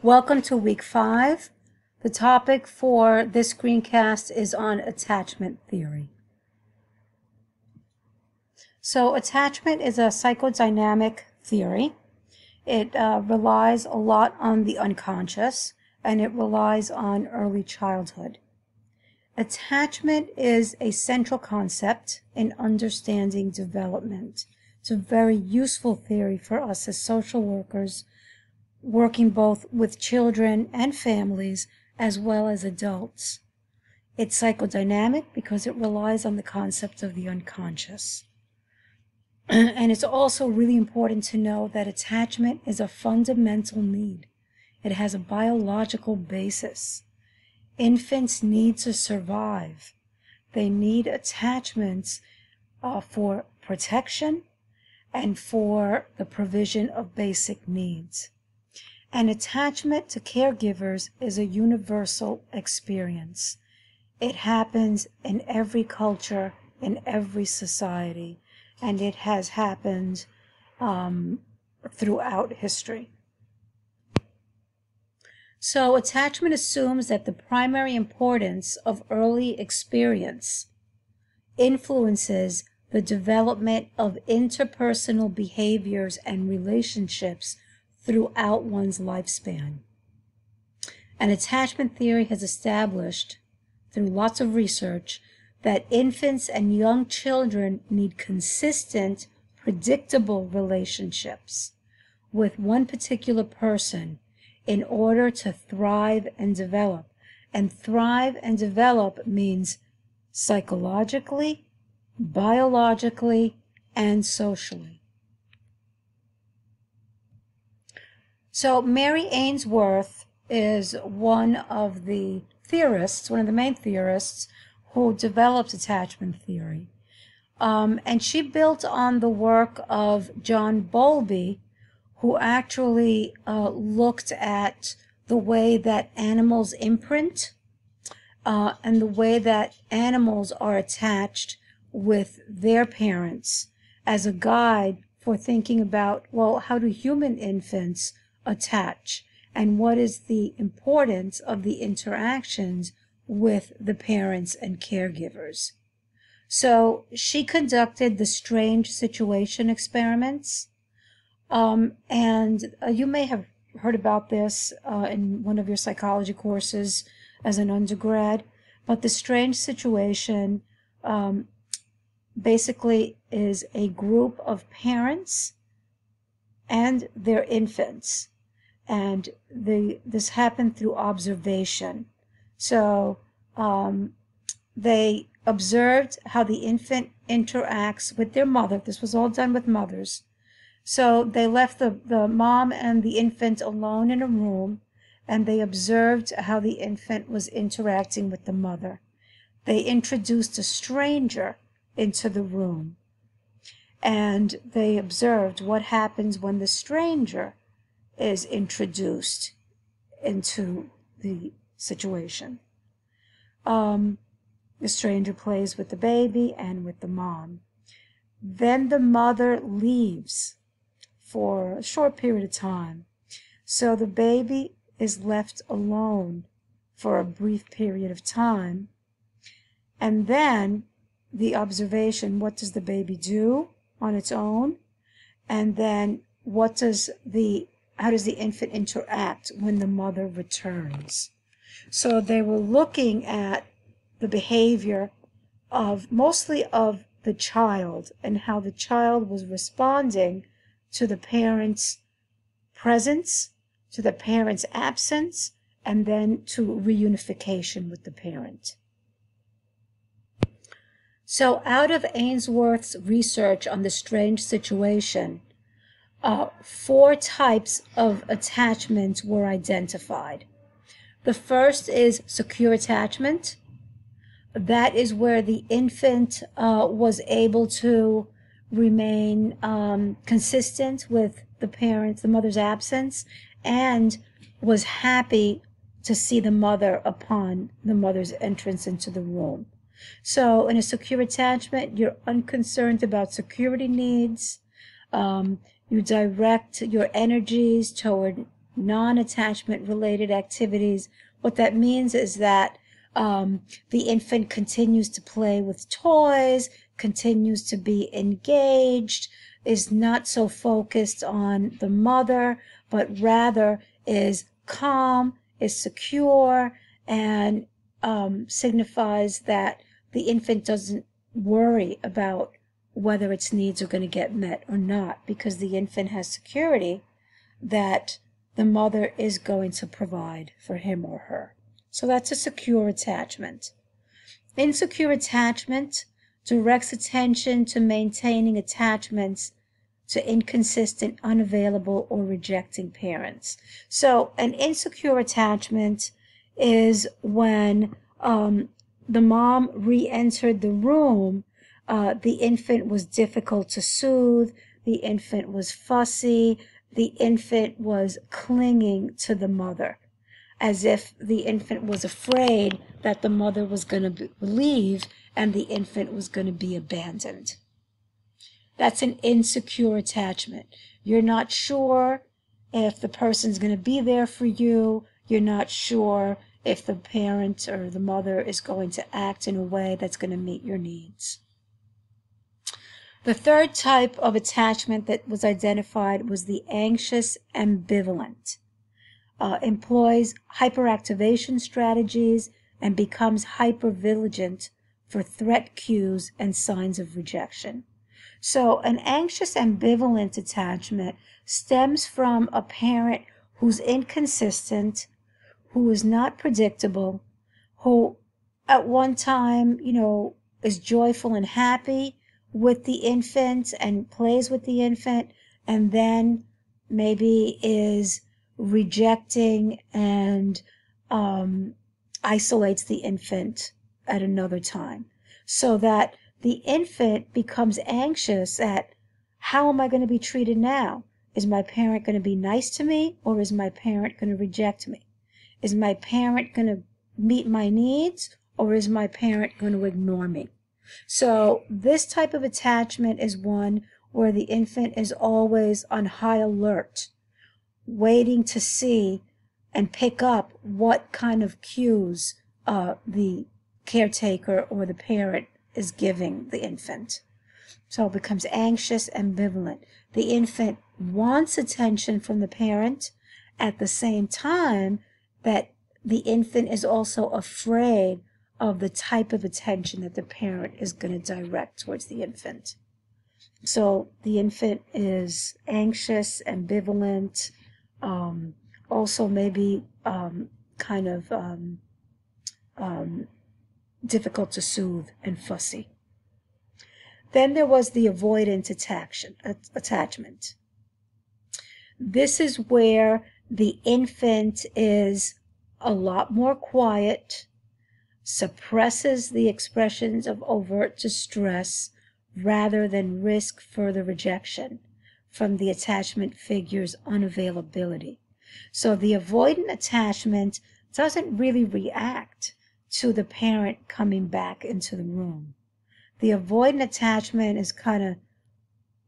Welcome to week 5. The topic for this screencast is on attachment theory. So attachment is a psychodynamic theory. It relies a lot on the unconscious, and it relies on early childhood. Attachment is a central concept in understanding development. It's a very useful theory for us as social workers, working both with children and families as well as adults. It's psychodynamic because it relies on the concept of the unconscious. And it's also really important to know that attachment is a fundamental need. It has a biological basis. Infants need to survive. They need attachments for protection and for the provision of basic needs. And attachment to caregivers is a universal experience. It happens in every culture, in every society, and it has happened throughout history. So attachment assumes that the primary importance of early experience influences the development of interpersonal behaviors and relationships throughout one's lifespan. And attachment theory has established, through lots of research, that infants and young children need consistent, predictable relationships with one particular person in order to thrive and develop. And thrive and develop means psychologically, biologically, and socially. So Mary Ainsworth is one of the theorists, one of the main theorists who developed attachment theory. And she built on the work of John Bowlby, who actually looked at the way that animals imprint and the way that animals are attached with their parents as a guide for thinking about, well, how do human infants attach, and what is the importance of the interactions with the parents and caregivers. So she conducted the strange situation experiments, and you may have heard about this in one of your psychology courses as an undergrad, but the strange situation basically is a group of parents and their infants, and this happened through observation. So they observed how the infant interacts with their mother. This was all done with mothers. So they left the mom and the infant alone in a room, and they observed how the infant was interacting with the mother. They introduced a stranger into the room, and they observed what happens when the stranger is introduced into the situation. The stranger plays with the baby and with the mom. Then the mother leaves for a short period of time. So the baby is left alone for a brief period of time. And then the observation, what does the baby do on its own? And then how does the infant interact when the mother returns? So they were looking at the behavior mostly of the child and how the child was responding to the parent's presence, to the parent's absence, and then to reunification with the parent. So out of Ainsworth's research on the strange situation, 4 types of attachment were identified. The first is secure attachment. That is where the infant was able to remain consistent with the mother's absence, and was happy to see the mother upon the mother's entrance into the room. So in a secure attachment, you're unconcerned about security needs. You direct your energies toward non-attachment related activities. What that means is that the infant continues to play with toys, continues to be engaged, is not so focused on the mother, but rather is calm, is secure, and signifies that the infant doesn't worry about whether its needs are going to get met or not, because the infant has security that the mother is going to provide for him or her. So that's a secure attachment. Insecure attachment directs attention to maintaining attachments to inconsistent, unavailable, or rejecting parents. So an insecure attachment is when the mom re-entered the room, the infant was difficult to soothe, the infant was fussy, the infant was clinging to the mother, as if the infant was afraid that the mother was going to leave and the infant was going to be abandoned. That's an insecure attachment. You're not sure if the person's going to be there for you. You're not sure if the parent or the mother is going to act in a way that's going to meet your needs. The third type of attachment that was identified was the anxious ambivalent. Employs hyperactivation strategies and becomes hypervigilant for threat cues and signs of rejection. So an anxious ambivalent attachment stems from a parent who's inconsistent, who is not predictable, who at one time, is joyful and happy with the infant and plays with the infant, and then maybe is rejecting and isolates the infant at another time, so that the infant becomes anxious at, how am I going to be treated now? Is my parent going to be nice to me, or is my parent going to reject me? Is my parent going to meet my needs, or is my parent going to ignore me? So this type of attachment is one where the infant is always on high alert, waiting to see and pick up what kind of cues the caretaker or the parent is giving the infant. So it becomes anxious, ambivalent. The infant wants attention from the parent at the same time that the infant is also afraid of the type of attention that the parent is going to direct towards the infant. So the infant is anxious, ambivalent, also maybe difficult to soothe and fussy. Then there was the avoidant attachment. This is where the infant is a lot more quiet, suppresses the expressions of overt distress rather than risk further rejection from the attachment figure's unavailability. So the avoidant attachment doesn't really react to the parent coming back into the room. The avoidant attachment is kind of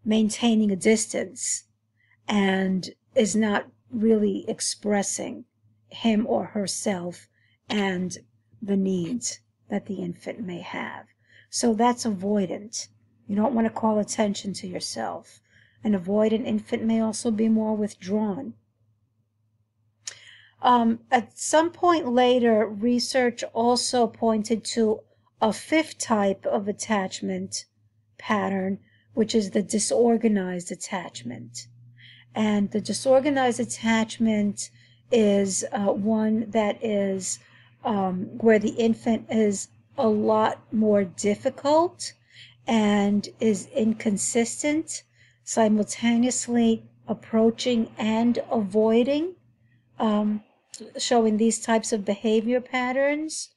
maintaining a distance and is not really expressing him or herself and the needs that the infant may have. So that's avoidant. You don't want to call attention to yourself. An avoidant infant may also be more withdrawn. At some point later, research also pointed to a fifth type of attachment pattern, which is the disorganized attachment. And the disorganized attachment is one that is where the infant is a lot more difficult and is inconsistent, simultaneously approaching and avoiding, showing these types of behavior patterns,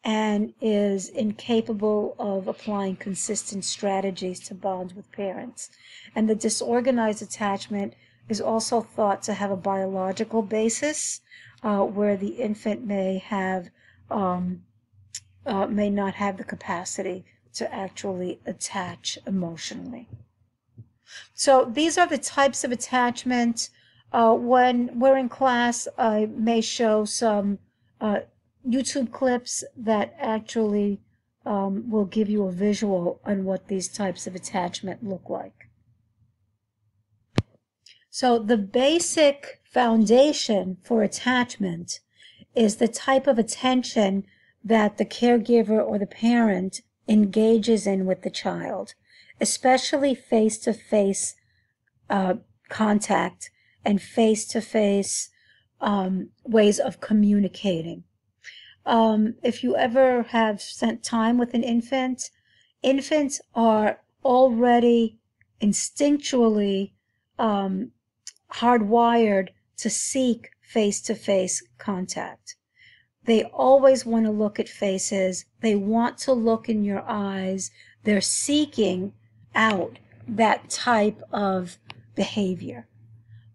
and is incapable of applying consistent strategies to bond with parents. And the disorganized attachment is also thought to have a biological basis, where the infant may not have the capacity to actually attach emotionally. So these are the types of attachment. When we're in class, I may show some uh, YouTube clips that actually will give you a visual on what these types of attachment look like. So the basic foundation for attachment is the type of attention that the caregiver or the parent engages in with the child, especially face-to-face contact and face-to-face ways of communicating. If you ever have spent time with an infant, infants are already instinctually hardwired to seek face-to-face contact. They always want to look at faces. They want to look in your eyes. They're seeking out that type of behavior.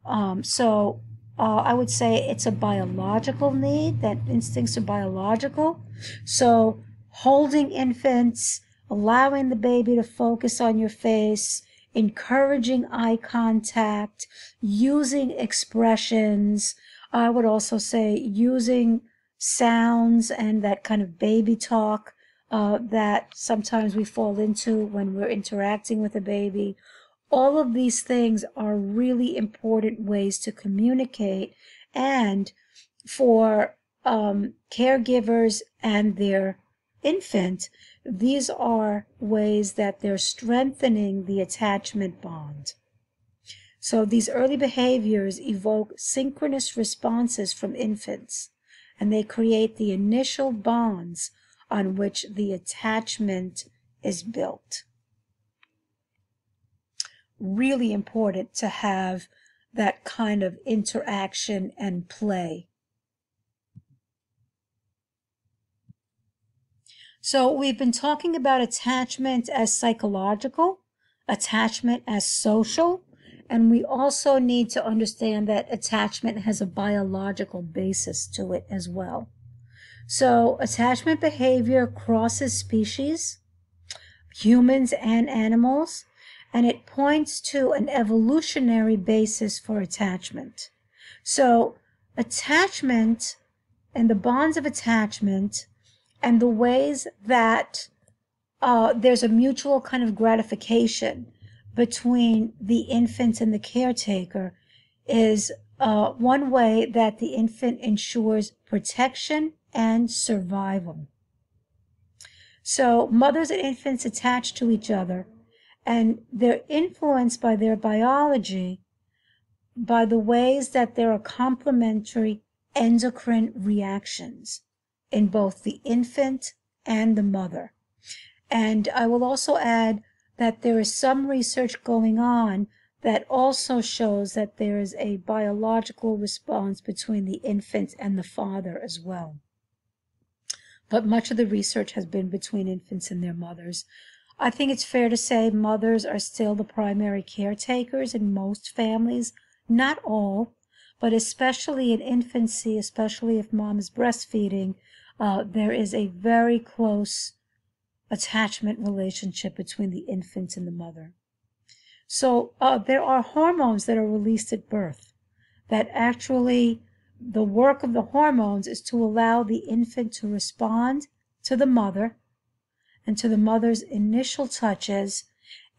I would say it's a biological need, that instincts are biological. So holding infants, allowing the baby to focus on your face, encouraging eye contact, using expressions. I would also say using sounds and that kind of baby talk that sometimes we fall into when we're interacting with a baby. All of these things are really important ways to communicate, and for caregivers and their infant, these are ways that they're strengthening the attachment bond. So these early behaviors evoke synchronous responses from infants, and they create the initial bonds on which the attachment is built. Really important to have that kind of interaction and play. So we've been talking about attachment as psychological, attachment as social, and we also need to understand that attachment has a biological basis to it as well. So attachment behavior crosses species, humans and animals, and it points to an evolutionary basis for attachment. So attachment and the bonds of attachment and the ways that there's a mutual kind of gratification between the infant and the caretaker is one way that the infant ensures protection and survival. So mothers and infants attach to each other, and they're influenced by their biology by the ways that there are complementary endocrine reactions in both the infant and the mother. And I will also add that there is some research going on that also shows that there is a biological response between the infant and the father as well. But much of the research has been between infants and their mothers. I think it's fair to say mothers are still the primary caretakers in most families. Not all, but especially in infancy, especially if mom is breastfeeding, there is a very close attachment relationship between the infant and the mother. So there are hormones that are released at birth that actually, the work of the hormones is to allow the infant to respond to the mother and to the mother's initial touches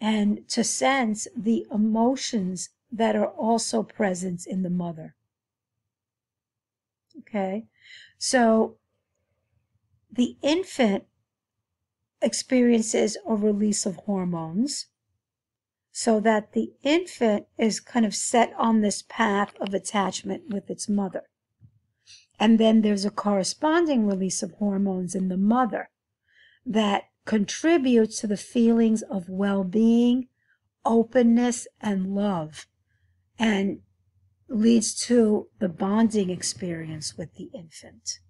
and to sense the emotions that are also present in the mother. Okay, so the infant experiences a release of hormones so that the infant is kind of set on this path of attachment with its mother. And then there's a corresponding release of hormones in the mother that contributes to the feelings of well-being, openness, and love, and leads to the bonding experience with the infant.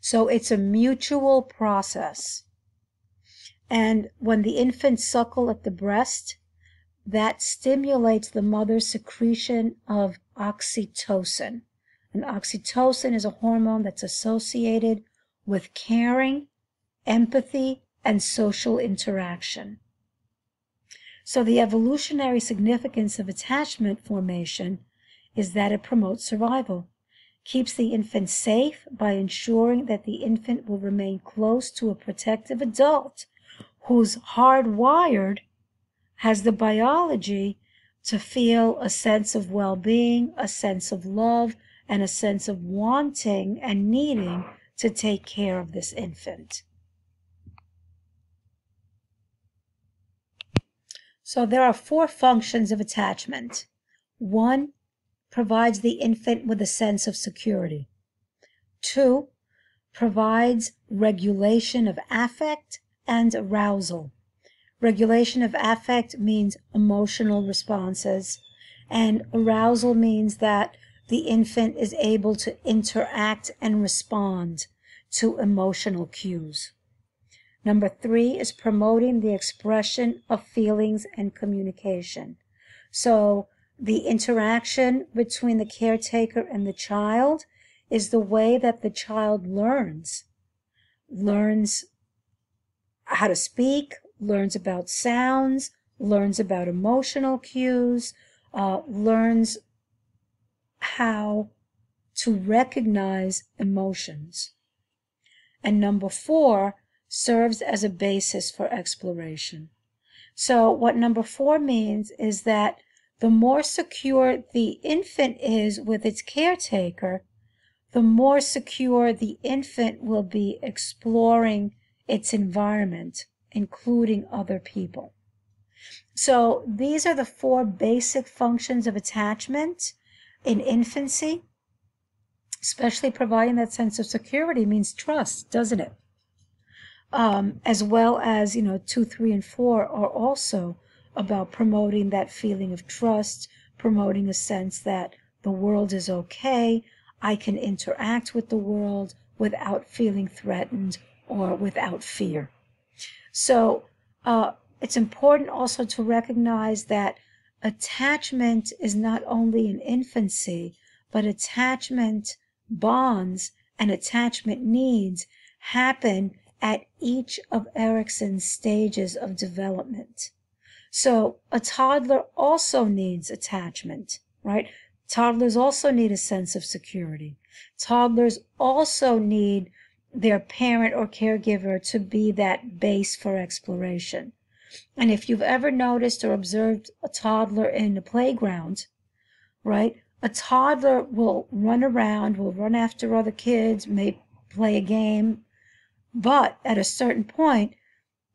So it's a mutual process. And when the infants suckle at the breast, that stimulates the mother's secretion of oxytocin. And oxytocin is a hormone that's associated with caring, empathy, and social interaction. So the evolutionary significance of attachment formation is that it promotes survival, keeps the infant safe by ensuring that the infant will remain close to a protective adult who's hardwired, has the biology to feel a sense of well-being, a sense of love, and a sense of wanting and needing to take care of this infant. So there are 4 functions of attachment. 1, provides the infant with a sense of security. 2, provides regulation of affect and arousal. Regulation of affect means emotional responses, and arousal means that the infant is able to interact and respond to emotional cues. Number 3 is promoting the expression of feelings and communication. So the interaction between the caretaker and the child is the way that the child learns how to speak, learns about sounds, learns about emotional cues, learns how to recognize emotions. And number 4 serves as a basis for exploration. So what number 4 means is that the more secure the infant is with its caretaker, the more secure the infant will be exploring its environment, including other people. So these are the 4 basic functions of attachment in infancy. Especially providing that sense of security means trust, doesn't it? As well as, 2, 3, and 4 are also about promoting that feeling of trust, promoting a sense that the world is okay, I can interact with the world without feeling threatened or without fear. So it's important also to recognize that attachment is not only in infancy, but attachment bonds and attachment needs happen at each of Erikson's stages of development. So a toddler also needs attachment, right? Toddlers also need a sense of security. Toddlers also need their parent or caregiver to be that base for exploration. And if you've ever noticed or observed a toddler in the playground, right? A toddler will run around, will run after other kids, may play a game, but at a certain point,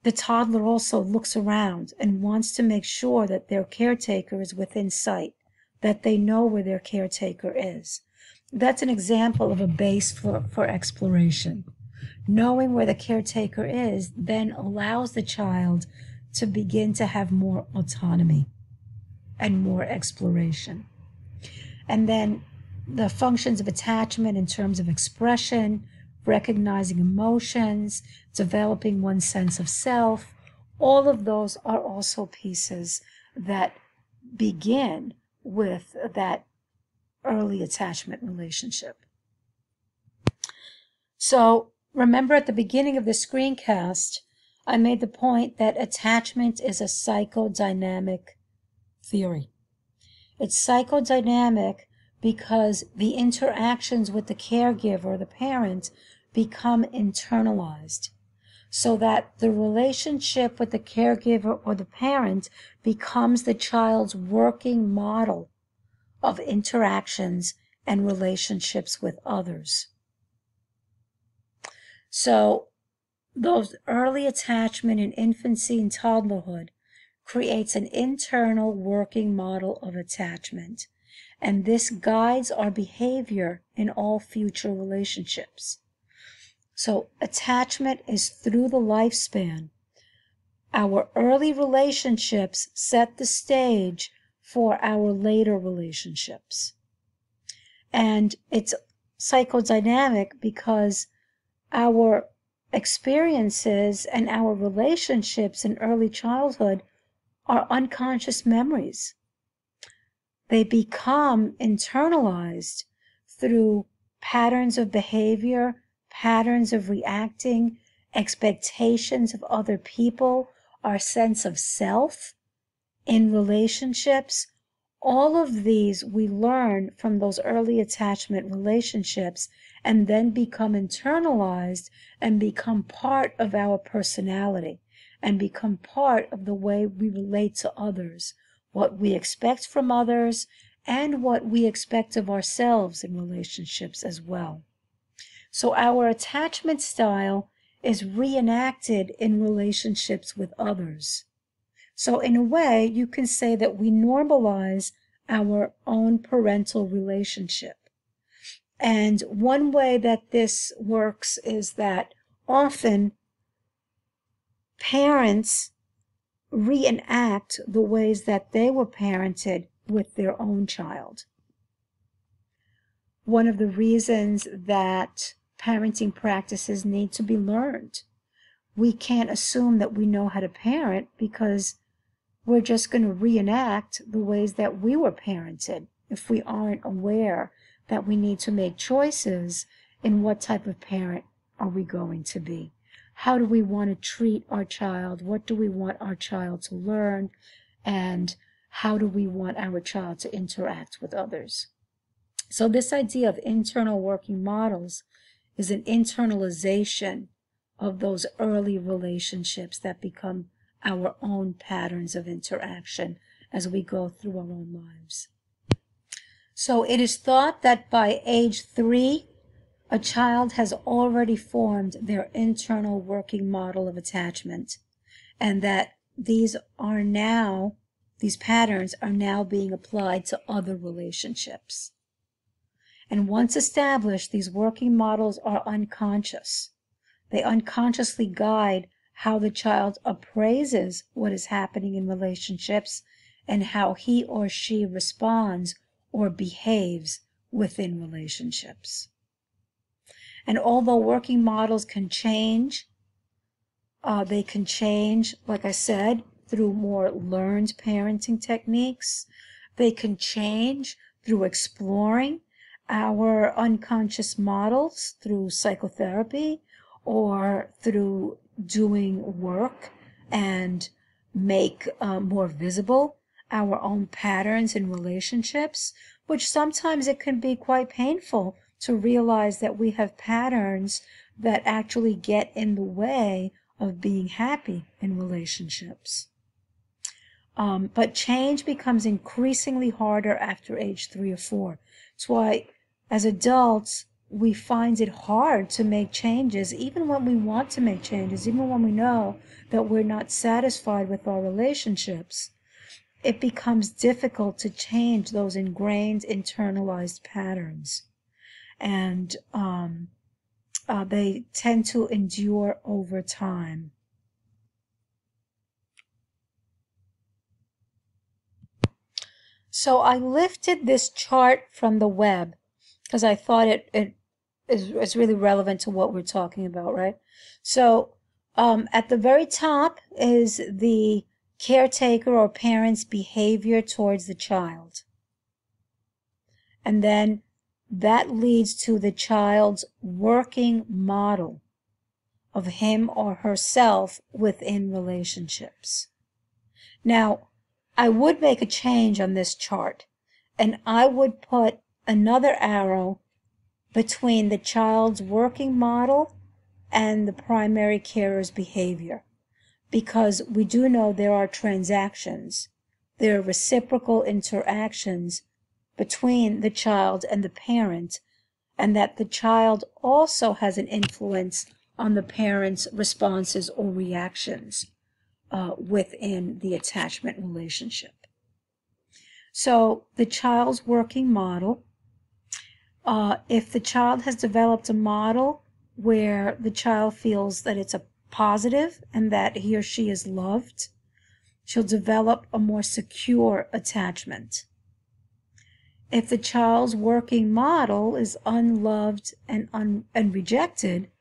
the toddler also looks around and wants to make sure that their caretaker is within sight, that they know where their caretaker is. That's an example of a base for exploration. Knowing where the caretaker is then allows the child to begin to have more autonomy and more exploration. And then the functions of attachment in terms of expression, recognizing emotions, developing one's sense of self, all of those are also pieces that begin with that early attachment relationship. So remember at the beginning of the screencast, I made the point that attachment is a psychodynamic theory. It's psychodynamic because the interactions with the caregiver, the parent, become internalized, so that the relationship with the caregiver or the parent becomes the child's working model of interactions and relationships with others. So those early attachment in infancy and toddlerhood creates an internal working model of attachment, and this guides our behavior in all future relationships. So attachment is through the lifespan. Our early relationships set the stage for our later relationships. And it's psychodynamic because our experiences and our relationships in early childhood are unconscious memories. They become internalized through patterns of behavior, patterns of reacting, expectations of other people, our sense of self, in relationships, all of these we learn from those early attachment relationships and then become internalized and become part of our personality and become part of the way we relate to others, what we expect from others, and what we expect of ourselves in relationships as well. So our attachment style is reenacted in relationships with others. So in a way, you can say that we normalize our own parental relationship. And one way that this works is that often parents reenact the ways that they were parented with their own child. One of the reasons that parenting practices need to be learned. We can't assume that we know how to parent because we're just going to reenact the ways that we were parented if we aren't aware that we need to make choices in what type of parent are we going to be. How do we want to treat our child? What do we want our child to learn? And how do we want our child to interact with others? So this idea of internal working models is an internalization of those early relationships that become our own patterns of interaction as we go through our own lives. So it is thought that by age 3, a child has already formed their internal working model of attachment, and that these patterns are now being applied to other relationships. And once established, these working models are unconscious. They unconsciously guide how the child appraises what is happening in relationships and how he or she responds or behaves within relationships. And although working models can change, they can change, like I said, through more learned parenting techniques. They can change through exploring our unconscious models through psychotherapy or through doing work and make more visible our own patterns in relationships, which sometimes it can be quite painful to realize that we have patterns that actually get in the way of being happy in relationships. But change becomes increasingly harder after age 3 or 4. That's why as adults, we find it hard to make changes, even when we want to make changes, even when we know that we're not satisfied with our relationships. It becomes difficult to change those ingrained, internalized patterns. And they tend to endure over time. So I lifted this chart from the web because I thought it's really relevant to what we're talking about, right? So at the very top is the caretaker or parent's behavior towards the child. And then that leads to the child's working model of him or herself within relationships. Now, I would make a change on this chart, and I would put another arrow between the child's working model and the primary carer's behavior, because we do know there are transactions, there are reciprocal interactions between the child and the parent, and that the child also has an influence on the parent's responses or reactions within the attachment relationship. So the child's working model, if the child has developed a model where the child feels that it's a positive and that he or she is loved, she'll develop a more secure attachment. If the child's working model is unloved and rejected,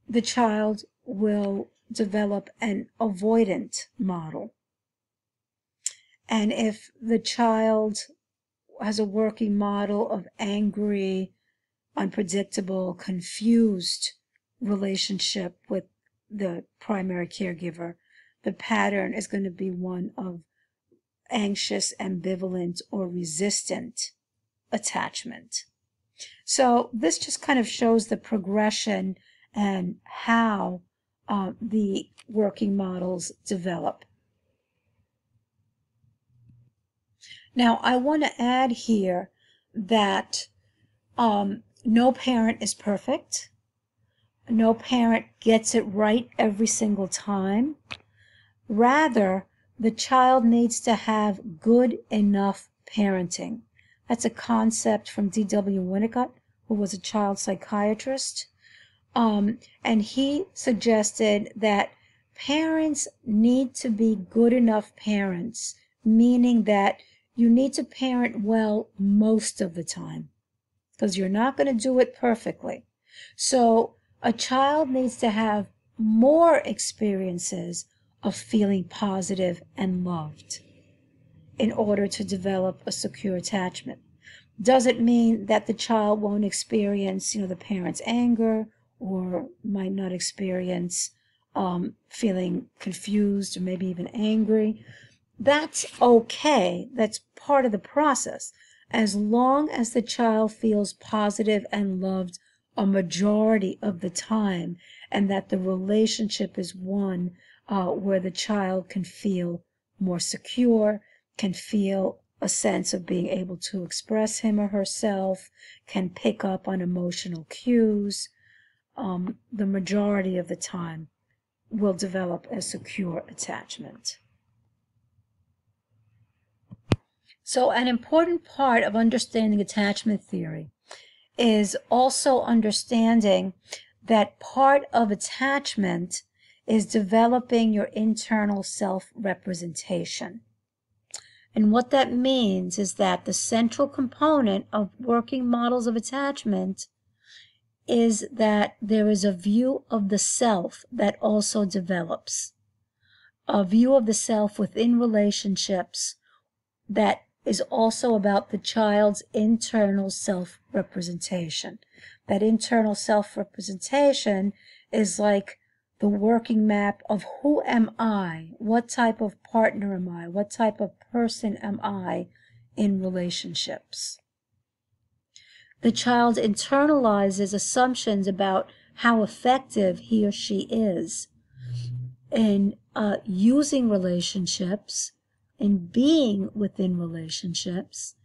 the child will develop an avoidant model. And if the child has a working model of angry, unpredictable, confused relationship with the primary caregiver, the pattern is going to be one of anxious, ambivalent, or resistant attachment. So this just kind of shows the progression and how the working models develop. Now, I want to add here that no parent is perfect. No parent gets it right every single time. Rather, the child needs to have good enough parenting. That's a concept from D.W. Winnicott, who was a child psychiatrist. And he suggested that parents need to be good enough parents, meaning that you need to parent well most of the time, because you're not going to do it perfectly. So a child needs to have more experiences of feeling positive and loved in order to develop a secure attachment. Doesn't mean that the child won't experience, the parent's anger, or might not experience feeling confused or maybe even angry. That's okay. That's part of the process, as long as the child feels positive and loved a majority of the time, and that the relationship is one where the child can feel more secure, can feel a sense of being able to express him or herself, can pick up on emotional cues. The majority of the time will develop a secure attachment. So an important part of understanding attachment theory is also understanding that part of attachment is developing your internal self-representation. And what that means is that the central component of working models of attachment is that there is a view of the self that also develops. A view of the self within relationships that is also about the child's internal self-representation. That internal self-representation is like the working map of who am I, what type of partner am I, what type of person am I in relationships. The child internalizes assumptions about how effective he or she is in using relationships, in being within relationships,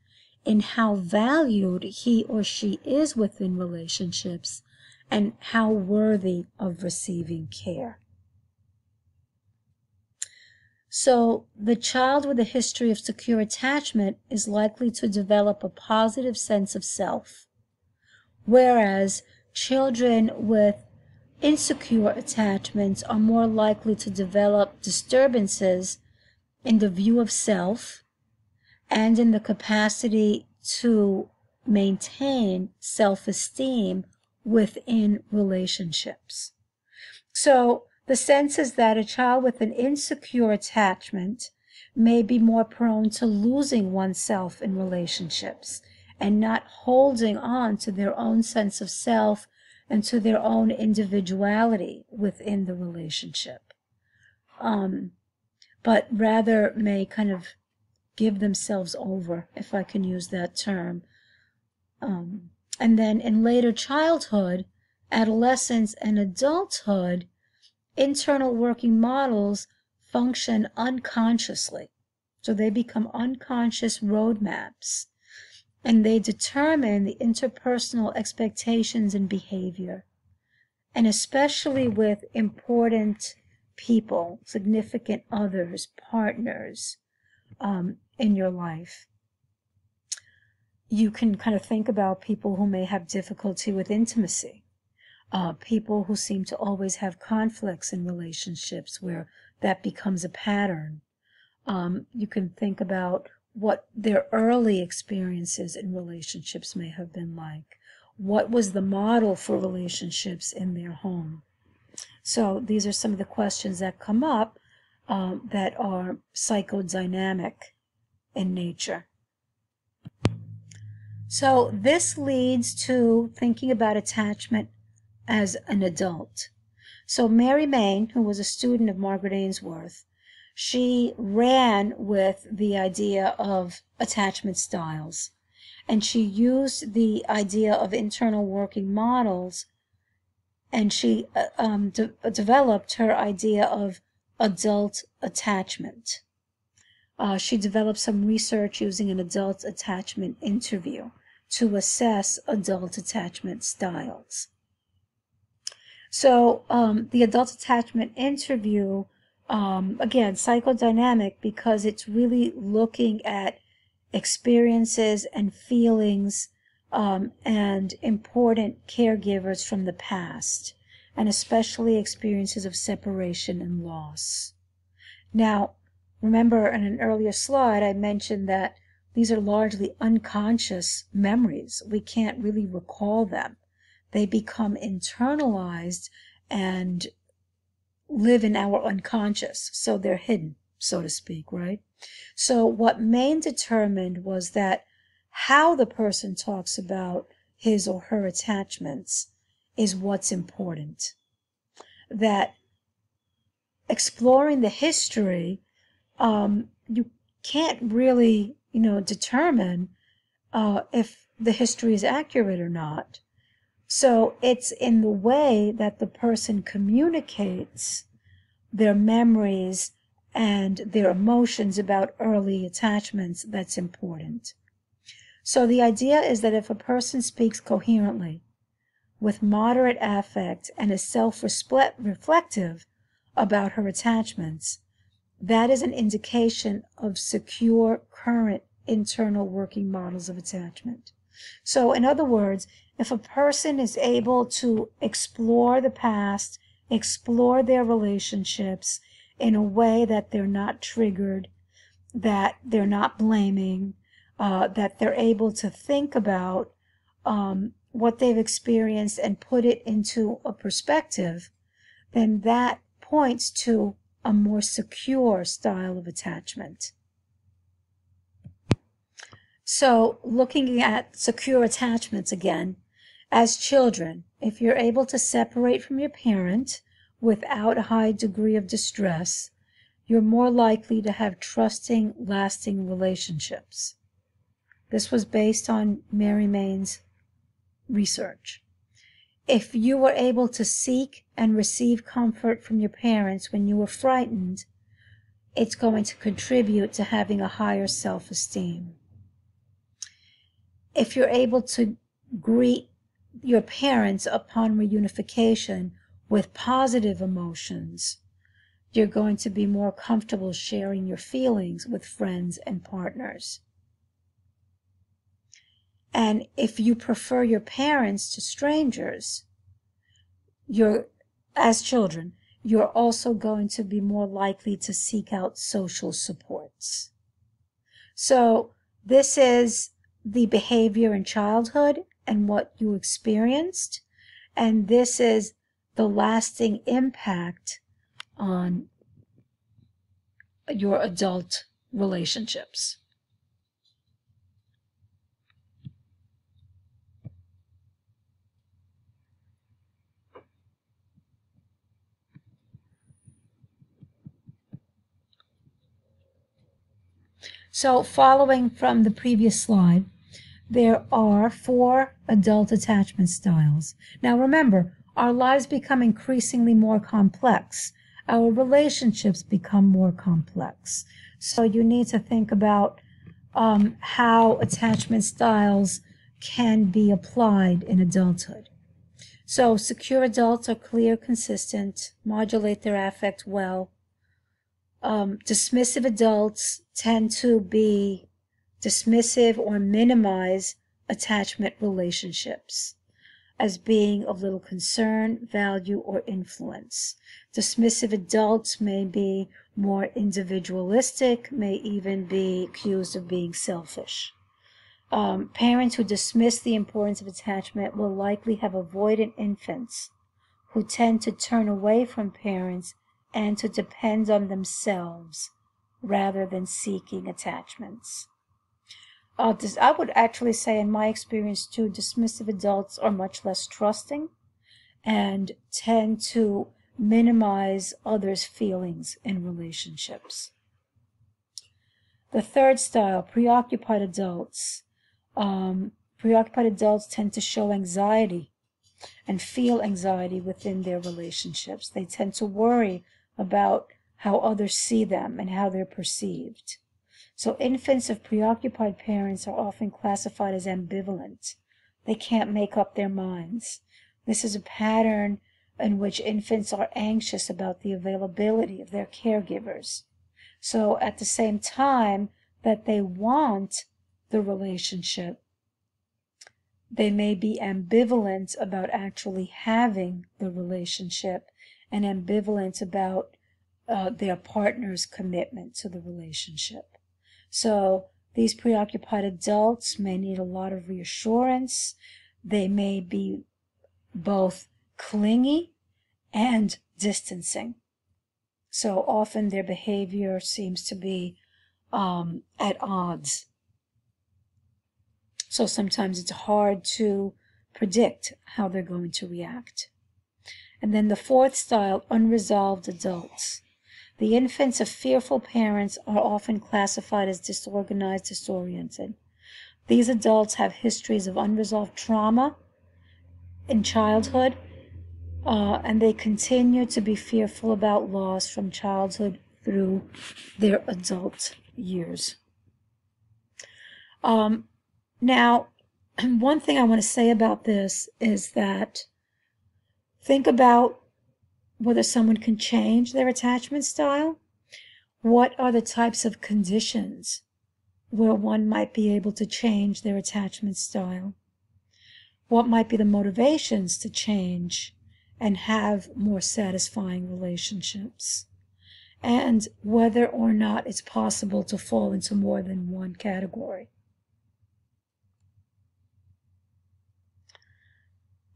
in how valued he or she is within relationships, and how worthy of receiving care. So the child with a history of secure attachment is likely to develop a positive sense of self, whereas children with insecure attachments are more likely to develop disturbances in the view of self and in the capacity to maintain self-esteem within relationships. So the sense is that a child with an insecure attachment may be more prone to losing oneself in relationships and not holding on to their own sense of self and to their own individuality within the relationship. But rather may kind of give themselves over, if I can use that term. And then in later childhood, adolescence, and adulthood, internal working models function unconsciously. So they become unconscious roadmaps, and they determine the interpersonal expectations and behavior, and especially with important people, significant others, partners in your life. You can kind of think about people who may have difficulty with intimacy, people who seem to always have conflicts in relationships where that becomes a pattern. You can think about what their early experiences in relationships may have been like. What was the model for relationships in their home? So these are some of the questions that come up that are psychodynamic in nature. So this leads to thinking about attachment as an adult. So Mary Main, who was a student of Margaret Ainsworth, she ran with the idea of attachment styles, and she used the idea of internal working models, and she developed her idea of adult attachment. She developed some research using an adult attachment interview to assess adult attachment styles. So the adult attachment interview, again, psychodynamic, because it's really looking at experiences and feelings and important caregivers from the past, and especially experiences of separation and loss. Now, remember in an earlier slide, I mentioned that these are largely unconscious memories. We can't really recall them. They become internalized and live in our unconscious, so they're hidden, so to speak, right? So what Main determined was that how the person talks about his or her attachments is what's important. That exploring the history, you can't really, determine if the history is accurate or not. So it's in the way that the person communicates their memories and their emotions about early attachments that's important. So the idea is that if a person speaks coherently, with moderate affect, and is self-reflective about her attachments, that is an indication of secure current internal working models of attachment. So in other words, if a person is able to explore the past, explore their relationships in a way that they're not triggered, that they're not blaming, that they're able to think about what they've experienced and put it into a perspective, then that points to a more secure style of attachment. So looking at secure attachments again, as children, if you're able to separate from your parent without a high degree of distress, you're more likely to have trusting, lasting relationships. This was based on Mary Main's research. If you were able to seek and receive comfort from your parents when you were frightened, it's going to contribute to having a higher self-esteem. If you're able to greet your parents upon reunification with positive emotions, you're going to be more comfortable sharing your feelings with friends and partners. And if you prefer your parents to strangers, as children, you're also going to be more likely to seek out social supports. So this is the behavior in childhood and what you experienced, and this is the lasting impact on your adult relationships. So following from the previous slide, there are 4 adult attachment styles. Now remember, our lives become increasingly more complex. Our relationships become more complex. So you need to think about how attachment styles can be applied in adulthood. So secure adults are clear, consistent, modulate their affect well. Dismissive adults tend to be dismissive or minimize attachment relationships as being of little concern, value, or influence. Dismissive adults may be more individualistic, may even be accused of being selfish. Parents who dismiss the importance of attachment will likely have avoidant infants who tend to turn away from parents and to depend on themselves rather than seeking attachments. I would actually say, in my experience too, dismissive adults are much less trusting and tend to minimize others' feelings in relationships. The third style, preoccupied adults. Preoccupied adults tend to show anxiety and feel anxiety within their relationships. They tend to worry about how others see them and how they're perceived. So infants of preoccupied parents are often classified as ambivalent. They can't make up their minds. This is a pattern in which infants are anxious about the availability of their caregivers. So at the same time that they want the relationship, they may be ambivalent about actually having the relationship and ambivalent about their partner's commitment to the relationship. So these preoccupied adults may need a lot of reassurance. They may be both clingy and distancing. So often their behavior seems to be at odds. So sometimes it's hard to predict how they're going to react. And then the fourth style, unresolved adults. The infants of fearful parents are often classified as disorganized, disoriented. These adults have histories of unresolved trauma in childhood, and they continue to be fearful about loss from childhood through their adult years. Now, one thing I want to say about this is that think about whether someone can change their attachment style. What are the types of conditions where one might be able to change their attachment style? What might be the motivations to change and have more satisfying relationships? And whether or not it's possible to fall into more than one category.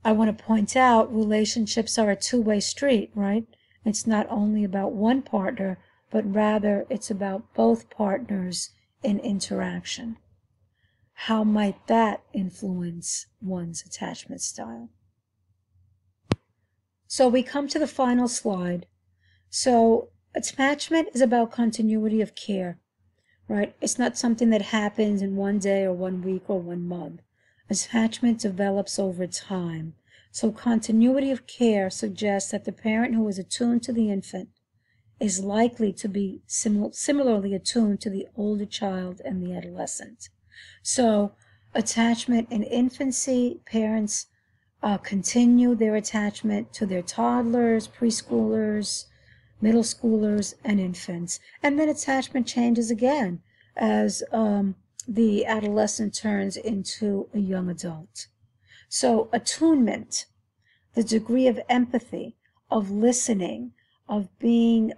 I want to point out relationships are a two-way street, right? It's not only about one partner, but rather it's about both partners in interaction. How might that influence one's attachment style? So we come to the final slide. So attachment is about continuity of care, right? It's not something that happens in one day or 1 week or 1 month. Attachment develops over time. So continuity of care suggests that the parent who is attuned to the infant is likely to be similarly attuned to the older child and the adolescent. So attachment in infancy, parents continue their attachment to their toddlers, preschoolers, middle schoolers, and infants. And then attachment changes again as the adolescent turns into a young adult. So attunement, the degree of empathy, of listening, of being,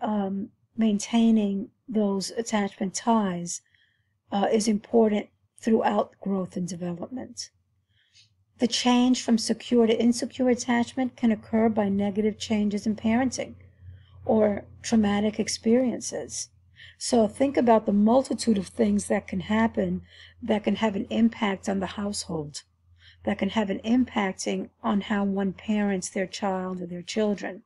maintaining those attachment ties is important throughout growth and development. The change from secure to insecure attachment can occur by negative changes in parenting or traumatic experiences. So think about the multitude of things that can happen that can have an impact on the household, that can have an impact on how one parents their child or their children,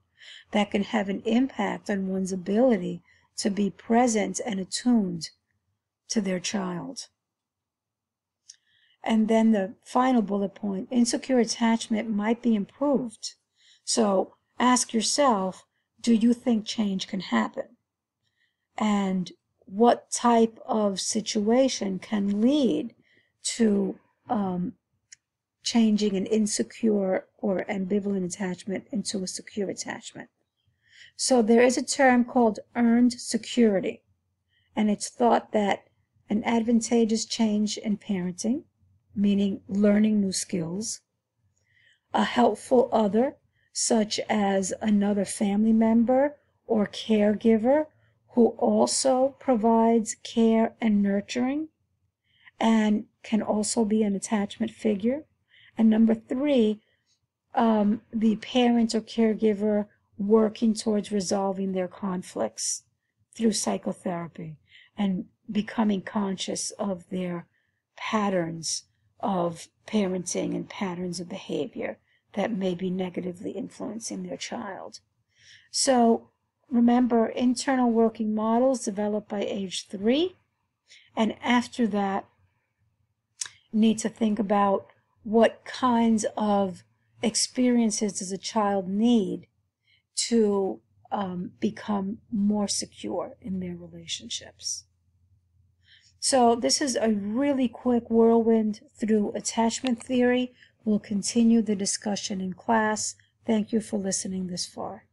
that can have an impact on one's ability to be present and attuned to their child. And then the final bullet point, insecure attachment might be improved. So ask yourself, do you think change can happen? And what type of situation can lead to changing an insecure or ambivalent attachment into a secure attachment? So there is a term called earned security, and it's thought that an advantageous change in parenting, meaning learning new skills, a helpful other, such as another family member or caregiver who also provides care and nurturing and can also be an attachment figure. And number 3, the parent or caregiver working towards resolving their conflicts through psychotherapy and becoming conscious of their patterns of parenting and patterns of behavior that may be negatively influencing their child. So remember, internal working models developed by age 3, and after that, need to think about what kinds of experiences does a child need to become more secure in their relationships. So this is a really quick whirlwind through attachment theory. We'll continue the discussion in class. Thank you for listening this far.